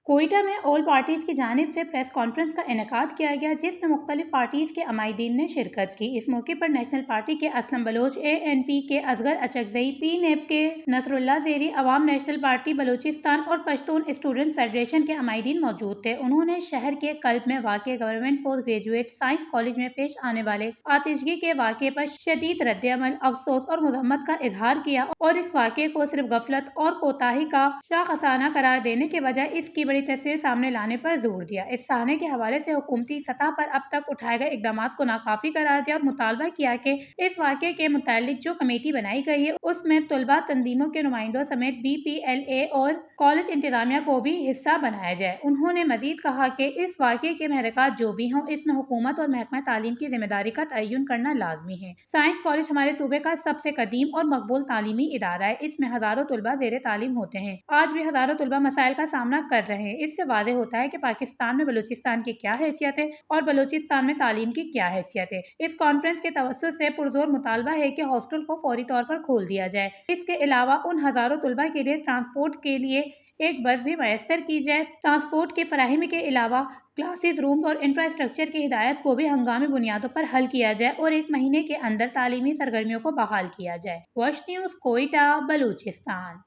کوئٹہ میں all parties کی جانب سے پریس کانفرنس کا انعقاد کیا گیا جس میں مختلف پارٹیز کے عمائدین نے شرکت کی۔ اس موقع پر نیشنل پارٹی کے اسلم بلوچ، ANP کے اصغر اچکزئی، PNAP کے نصر اللہ زیری، عوام نیشنل پارٹی بلوچستان اور پشتون اسٹوڈنٹس فیڈریشن کے عمائدین موجود تھے۔ انہوں نے شہر کے قلب میں واقع government post graduate science college میں پیش آنے والے آتشگی کے واقعے پر شدید رد عمل، افسوس اور مذمت کا اظہار کیا اور اس واقعے کو صرف غفلت اور کوتاہی کا شاخسانہ قرار دینے کے بجائے اس کی بڑی تصویر سامنے لانے پر زور دیا۔ اس سانحے کے حوالے سے حکومتی سطح پر اب تک اٹھائے گئے اقدامات کو ناکافی قرار دیا اور مطالبہ کیا کہ اس واقعے کے متعلق جو کمیٹی بنائی گئی ہے اس میں طلباء تنظیموں کے نمائندوں سمیت BPLA اور کالج انتظامیہ کو بھی حصہ بنایا جائے۔ انہوں نے مزید کہا کہ اس واقعے کے محرکات جو بھی ہوں اس میں حکومت اور محکمہ تعلیم کی ذمہ داری کا تعین کرنا لازمی ہے۔ سائنس کالج ہمارے صوبے کا سب سے قدیم اور مقبول تعلیمی ادارہ ہے۔ اس میں ہزاروں طلباء زیر تعلیم ہوتے ہیں۔ آج بھی ہزاروں طلباء مسائل کا سامنا کر رہے ہیں۔ اس سے واضح ہوتا ہے کہ پاکستان میں بلوچستان کی کیا حیثیت ہے اور بلوچستان میں تعلیم کی کیا حیثیت ہے۔ اس کانفرنس کے توسط سے پرزور مطالبہ ہے کہ ہاسٹل کو فوری طور پر کھول دیا جائے۔ اس کے علاوہ ان ہزاروں طلباء کے لیے ٹرانسپورٹ کے لیے ایک بس بھی میسر کی جائے۔ ٹرانسپورٹ کی فراہمی کے علاوہ کلاسز رومز اور انفراسٹرکچر کی ہدایت کو بھی ہنگامی بنیادوں پر حل کیا جائے اور 1 مہینے کے اندر تعلیمی سرگرمیوں کو بحال کیا جائے۔ Wash news, Quetta, Balochistan.